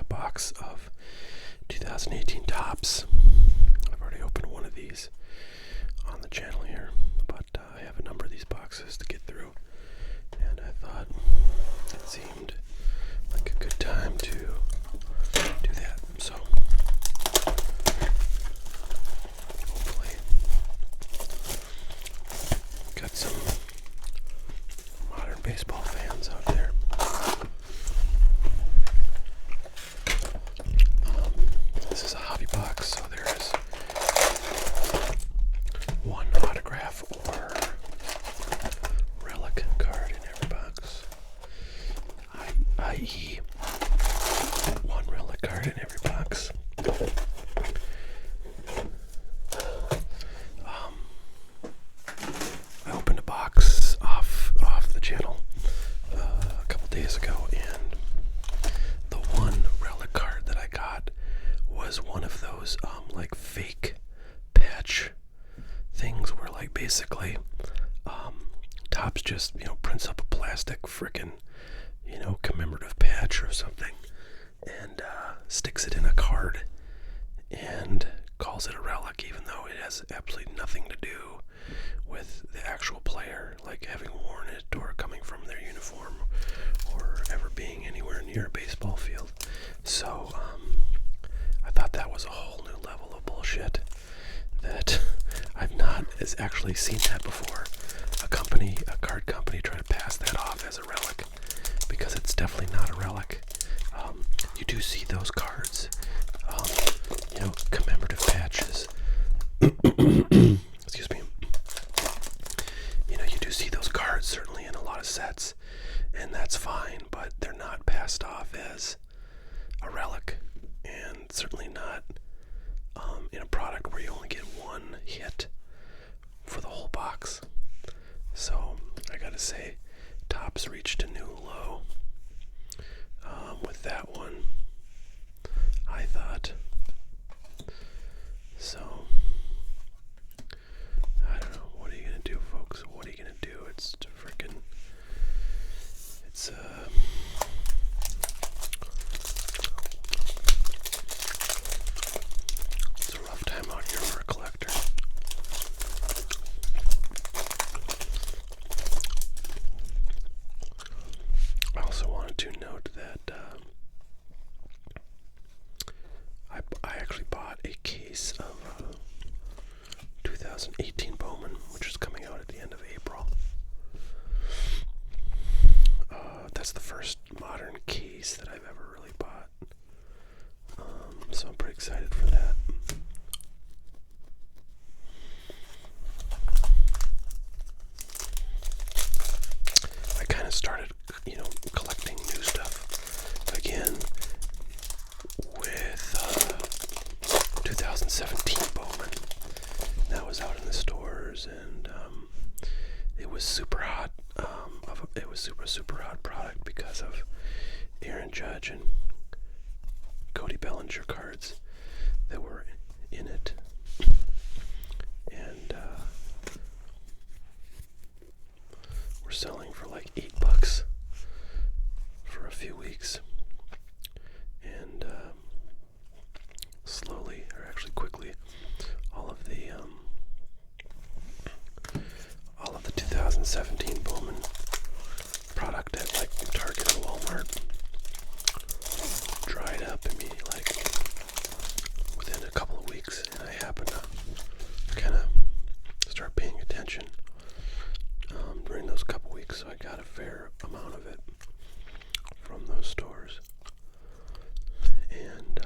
box of 2018 Topps. I've already opened one of these on the channel here, but I have a number of these boxes to get through, and I thought it seemed like a good time to do that. So hopefully got some modern baseball fans out there. This is a hobby box, so there is one autograph or relic card in every box, i.e. one relic card in every box. I opened a box off the channel a couple days ago, and the one relic card that I got was one of those like fake patch things where like basically Topps just prints up a plastic frickin' commemorative patch or something and sticks it in a card and calls it a relic, even though it has absolutely nothing to do with the actual player, like having worn it or coming from their uniform or ever being anywhere near a baseball field. So I thought that was a whole new level of bullshit that I've not actually seen that before. A card company, try to pass that off as a relic, because it's definitely not a relic. You do see those cards, commemorative patches. Excuse me. You do see those cards certainly in a lot of sets, and that's fine, but they're not passed off as a relic, and certainly not in a product where you only get one hit for the whole box. So I gotta say, Topps reached a new low with that one, I thought. So I don't know. What are you gonna do, folks? What are you gonna do? It's a rough time out here for a collector. I also wanted to note that I actually bought a case of 2018 Bowman, which is coming out at the end of April. That's the first modern case that I've ever really bought. So I'm pretty excited for that. I kind of started, collecting new stuff again with 2017 Bowman. That was out in the stores, and it was super hot. It was super hot product because of Aaron Judge and Cody Bellinger cards that were in it, and we're selling for like $8 for a few weeks, and slowly, or actually quickly, all of the 2017 Bowman product at like Target and Walmart dried up in me like within a couple of weeks, and I happened to kind of start paying attention during those couple weeks, so I got a fair amount of it from those stores, and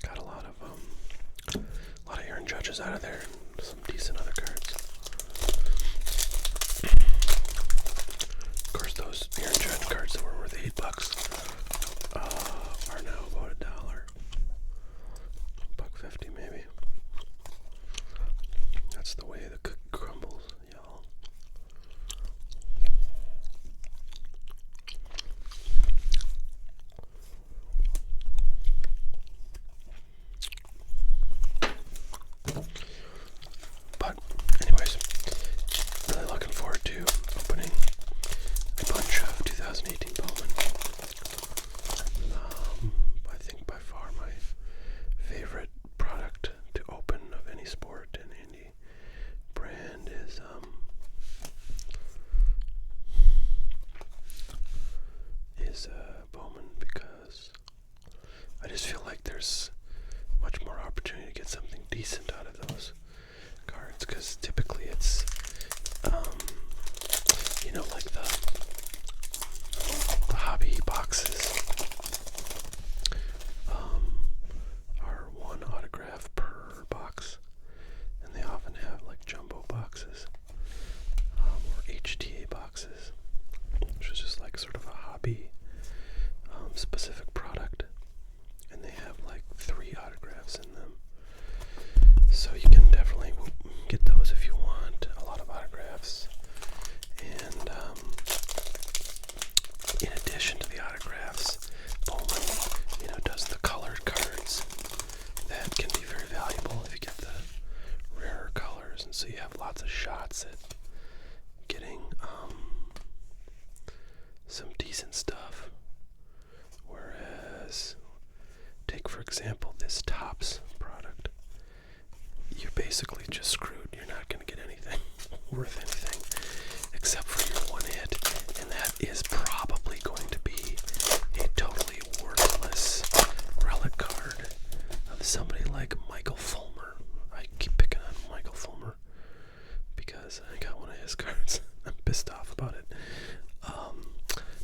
got a lot of Aaron Judges out of there, and some decent other cards. Of course, those Aaron Judge cards that were worth $8 are now about $1, $1.50 maybe. That's the way the cookie crumbles, y'all. But is Bowman, because I just feel like there's much more opportunity to get something decent out of those cards, because typically it's like the hobby boxes are one autograph per box, and they often have like jumbo boxes or HTA boxes, which is just like sort of a hobby specific product, and they have like 3 autographs in them. So you can definitely get those if you want a lot of autographs. And in addition to the autographs, Bowman, does the colored cards that can be very valuable if you get the rarer colors, and so you have lots of shots at getting some decent stuff. Whereas, take for example this Topps product, you're basically just screwed. You're not going to get anything worth anything except for your one hit, and that is probably going to be a totally worthless relic card of somebody like Michael Fulmer. I keep picking on Michael Fulmer because I got one of his cards. I'm pissed off about it.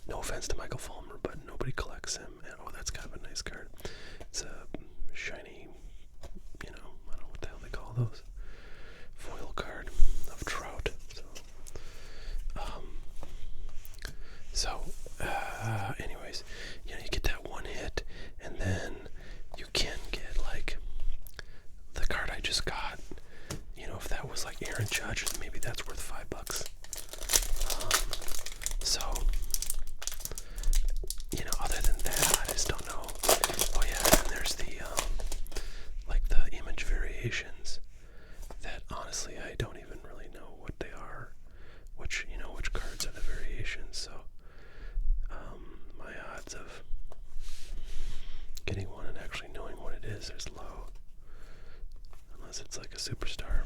No offense to Michael Fulmer, but nobody collects him. And, that's kind of a nice card. It's a shiny, I don't know what the hell they call those. Foil card of Trout. Anyways, you get that one hit, and then you can get like the card I just got. If that was like Aaron Judge, maybe that's worth $5. Other than that, I just don't know. Oh yeah, and there's the like the image variations that honestly I don't even really know what they are. Which cards are the variations, so my odds of getting one and actually knowing what it is low. Unless it's like a superstar.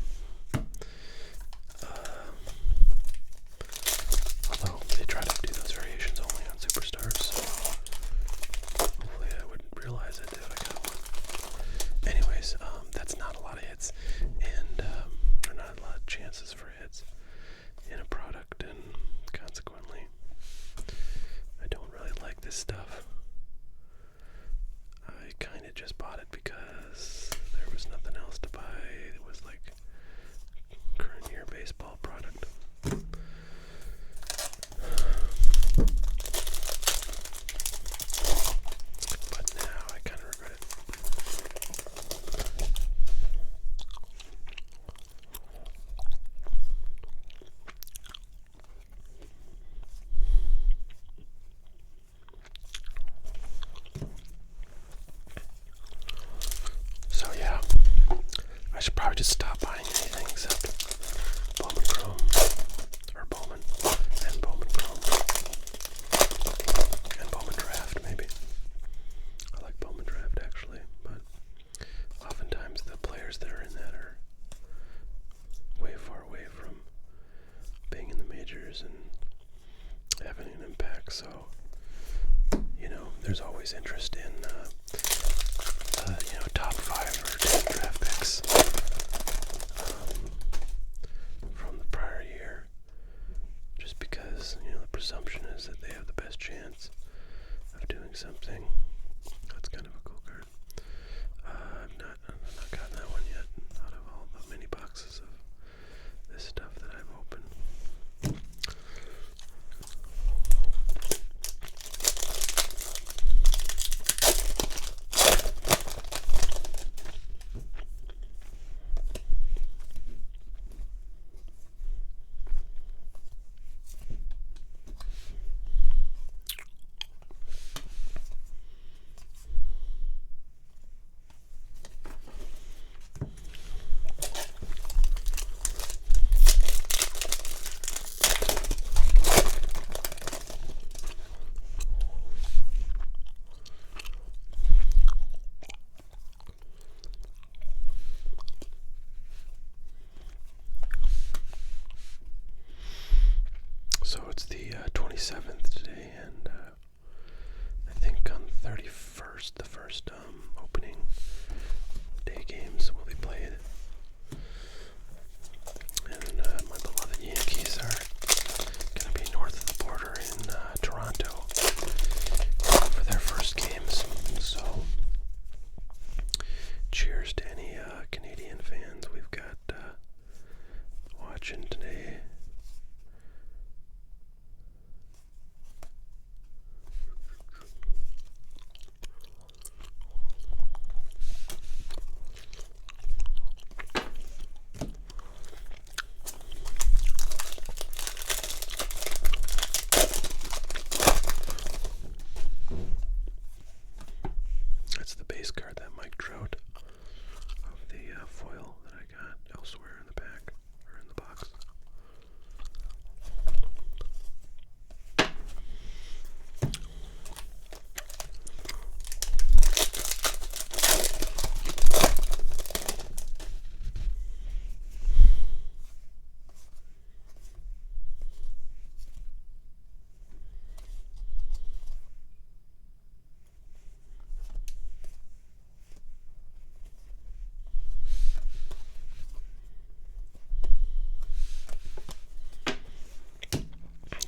Although they try to do those variations only on superstars, so hopefully I wouldn't realize it if I got one. Anyways, that's not a lot of hits, and there are not a lot of chances for hits in a product, and consequently I don't really like this stuff. I kind of just bought it because there was nothing else to buy. It was like current year baseball product. But now I kind of regret it. So yeah, I should probably just stop buying anything except Bowman Chrome, or Bowman, and Bowman Chrome, and Bowman Draft maybe. I like Bowman Draft actually, but oftentimes the players that are in that are way far away from being in the majors and having an impact, so there's always interest in top 5 or 10 draft picks from the prior year, just because the presumption is that they have the best chance of doing something. That's kind of a cool card. I've not gotten that one yet out of all the many boxes of this stuff that I've opened. So it's the 27th today, and first opening day games will be played. And my beloved Yankees are going to be north of the border in Toronto for their first games. So, cheers to any Canadian fans we've got watching today. That's the base card, that Mike Trout of the foil that I got elsewhere in the pack, or in the box.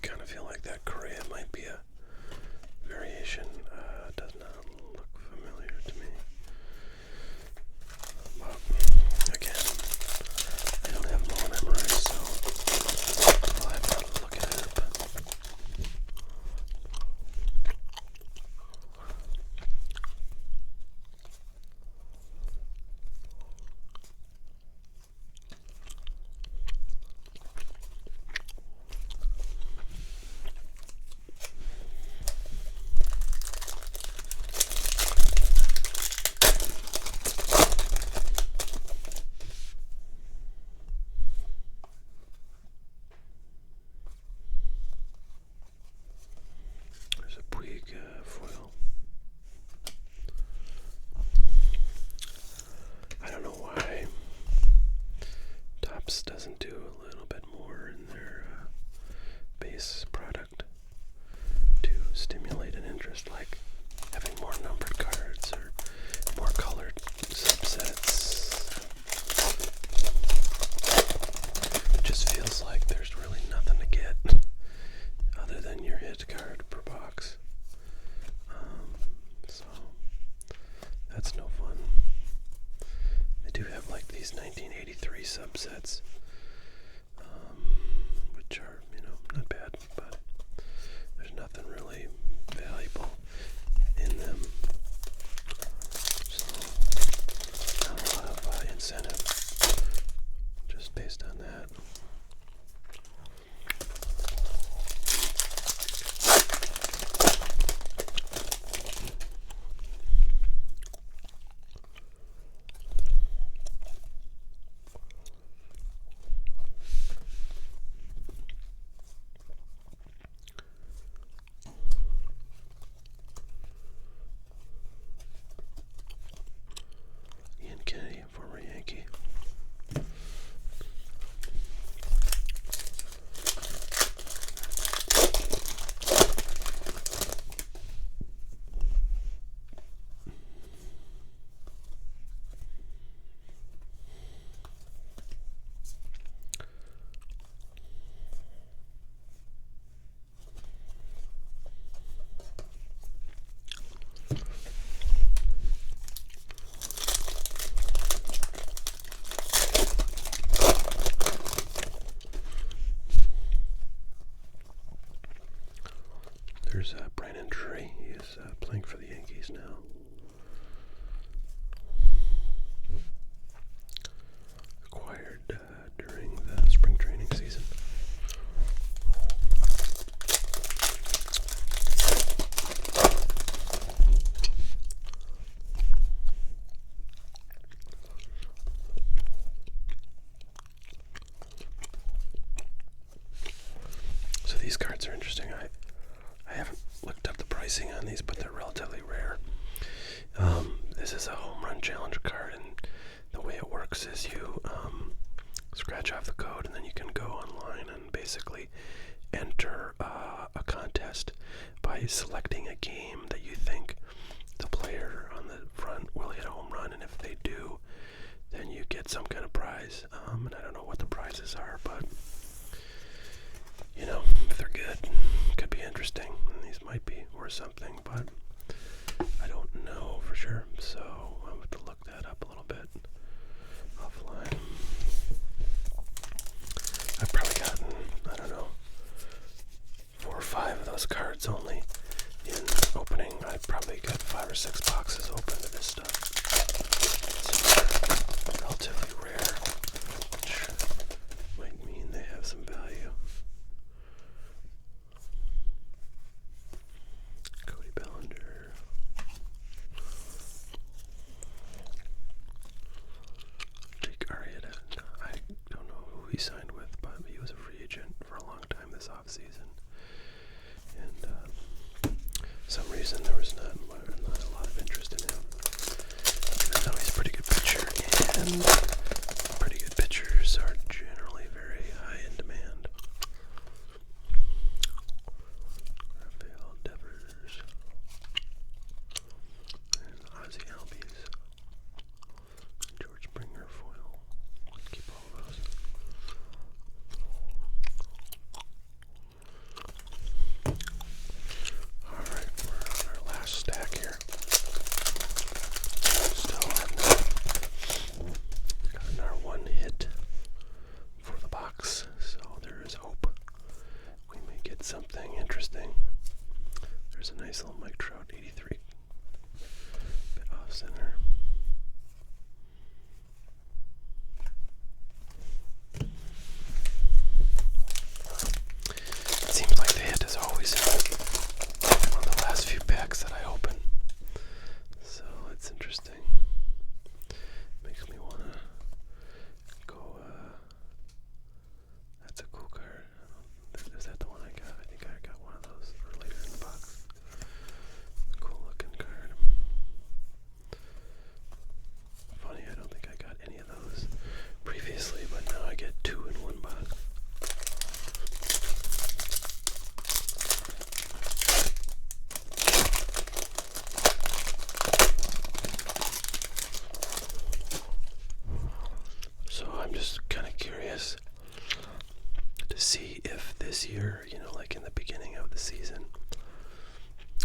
Kind of feel like that Correa might be a variation. Does not look familiar to me. But again, I don't have them all memorized, so I'll have to look it up. There's a Puig foil. I don't know why Topps doesn't do a little bit more in their base product to stimulate an interest, like having more numbered cards or more colored subsets. It just feels like there's really nothing to get other than your hit card per box. So that's no fun. They do have like these 1983 subsets, which are, not bad, but there's nothing really valuable in them. So not a lot of incentive just based on that. Ian Kennedy, former Yankee. There's Brandon Drury. He is playing for the Yankees now. Acquired during the spring training season. So these cards are interesting. I haven't looked up the pricing on these, but they're relatively rare. This is a home run challenge card, and the way it works is you scratch off the code, and then you can go online and basically enter a contest by selecting a game that you think the player player on the front will hit a home run, and if they do, then you get some kind of prize. And I don't know what the prizes are, but you know, if they're good, could be interesting. And these might be worth something, but I don't know for sure. So I'll have to look that up a little bit offline. I've probably gotten, I don't know, 4 or 5 of those cards only in opening. I probably got 5 or 6 boxes open to this stuff. So relatively rare, which might mean they have some value. Cody Bellinger. Jake Arrieta. I don't know who he signed with, but he was a free agent for a long time this offseason. And for some reason there was not a lot of interest in him. Even though he's a pretty good pitcher, and pretty good pitchers are generally very high in demand. Rafael Devers and Ozzie Albies. George Springer foil. Keep all those. Alright, we're on our last stack here. Still have gotten our one hit for the box, so there is hope we may get something interesting. There's a nice little Mike Trout 83. Bit off center. It seems like the hit is always in one of the last few packs that I open. So it's interesting. Makes me want to go, that's a cool card. Is that the one I got? I think I got one of those earlier in the box. Cool looking card. Funny, I don't think I got any of those previously, but now I get 2 in one box. So I'm just kind of curious to see if this year, you know, like in the beginning of the season,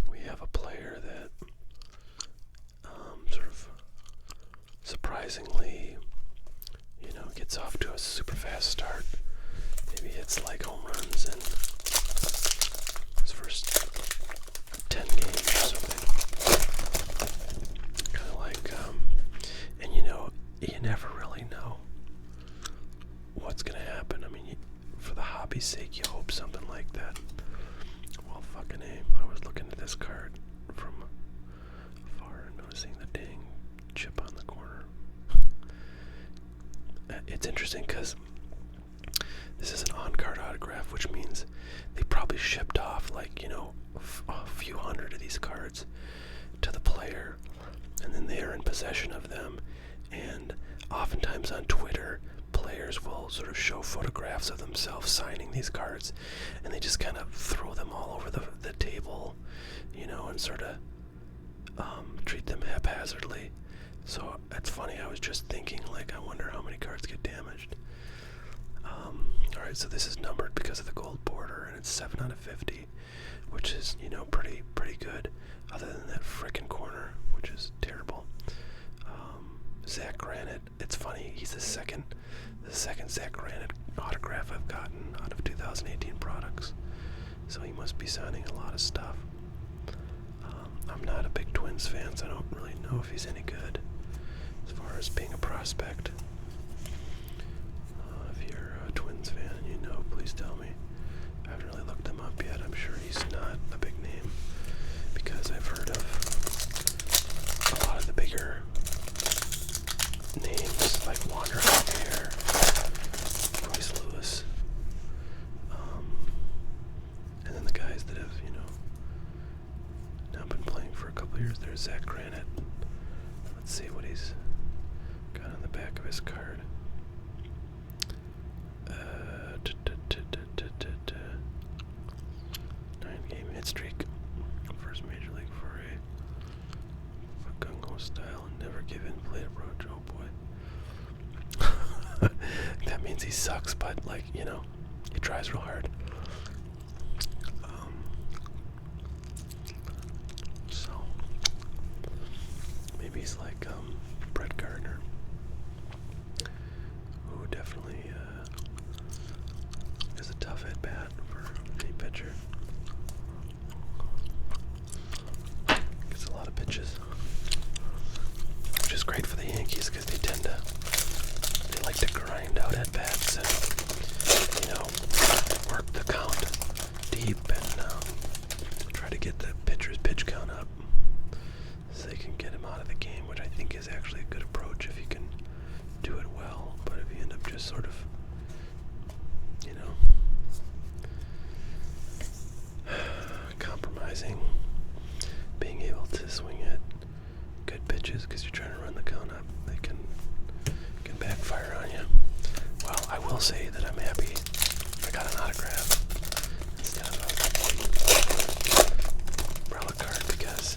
we have a player that sort of surprisingly, you know, gets off to a super fast start. Maybe hits like home runs in his first 10 games or something. Kind of like, and you know, you never really know what's going to happen. I mean, for the hobby's sake, you hope something like that. Well, fucking A. I was looking at this card from afar and noticing the dang chip on the corner. It's interesting because this is an on-card autograph, which means they probably shipped off like, you know, a few hundred of these cards to the player, and then they are in possession of them. And oftentimes on Twitter, players will sort of show photographs of themselves signing these cards, and they just kind of throw them all over the table, you know, and sort of treat them haphazardly. So that's funny. I was just thinking, like, I wonder how many cards get damaged. Alright, so this is numbered because of the gold border, and it's 7 out of 50, which is, you know, pretty good, other than that frickin' corner, which is terrible. Zach Granite, it's funny, he's the second Zach Granite autograph I've gotten out of 2018 products, so he must be signing a lot of stuff. I'm not a big Twins fan, so I don't really know if he's any good as far as being a prospect. If you're a Twins fan and you know, please tell me. I haven't really looked him up yet. I'm sure he's not a big name because I've heard of a lot of the bigger names like Wander Javier, Royce Lewis, and then the guys that have, you know, now been playing for a couple years. There's Zach Granite. Let's see what he's got on the back of his card. 9-game hit streak. First major league for a style and never give in plate approach. Oh boy. That means he sucks, but like, you know, he tries real hard. So maybe he's like Brett Gardner, who definitely is a tough at bat for any pitcher. Gets a lot of pitches, which is great for the Yankees because they like to grind out at bats and, you know, work the count deep and try to get the pitcher's pitch count up so they can get him out of the game, which I think is actually a good approach if you can do it well. But if you end up just sort of, you know, compromising being able to swing at good pitches because you're trying to run the count up, they can backfire on you. Well, I will say that I'm happy I got an autograph instead of a relic card, because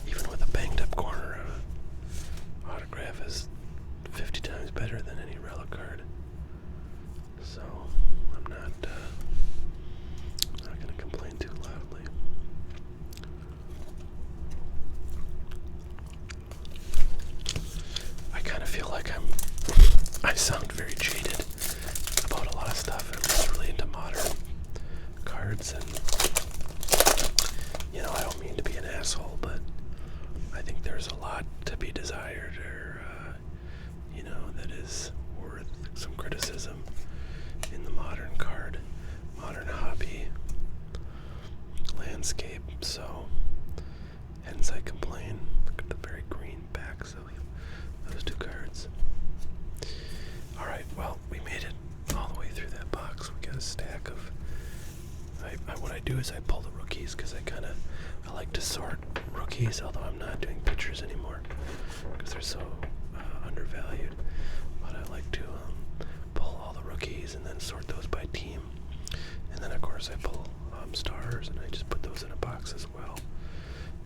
even with a banged up corner, an autograph is 50 times better than any relic card. So I'm not going to complain too loudly. I kind of feel like I sound very jaded about a lot of stuff. I'm just really into modern cards, and you know, I don't mean to be an asshole, but I think there's a lot to be desired, or you know, that is worth some criticism in the modern hobby landscape. So hence I complain. Look at the very green backs of those two cards. Alright, well, we made it all the way through that box. We got a stack of... what I do is I pull the rookies, because I like to sort rookies, although I'm not doing pitchers anymore, because they're so undervalued. But I like to pull all the rookies and then sort those by team. And then, of course, I pull stars, and I just put those in a box as well.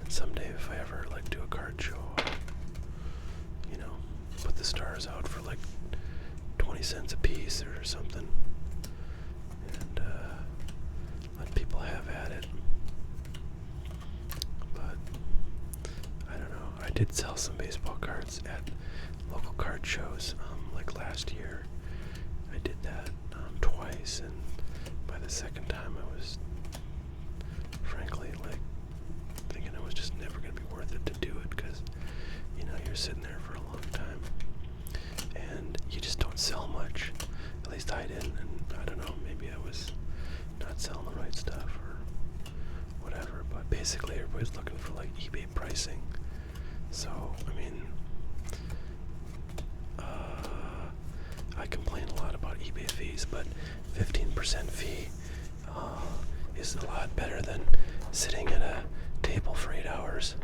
And someday, if I ever like do a card show, you know, put the stars out for like 20 cents a piece or something, and let people have at it. But I don't know. I did sell some baseball cards at local card shows, like last year. I did that twice, and by the second time I was frankly like thinking it was just never going to be worth it to do it, because, you know, you're sitting there for a long time and you just don't sell much. At least I didn't, and I don't know, maybe I was not selling the right stuff or whatever, but basically everybody's looking for like eBay pricing. So, I mean, I complain a lot about eBay fees, but 15% fee is a lot better than sitting at a table for 8 hours,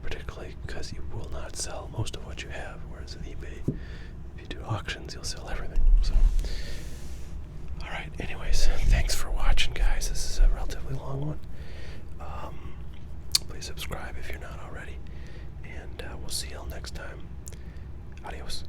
particularly because you will not sell most of what you have, whereas at eBay, if you do auctions, you'll sell everything. So, alright, anyways, thanks for watching, guys. This is a relatively long one. Please subscribe if you're not already, and we'll see y'all next time. Adios.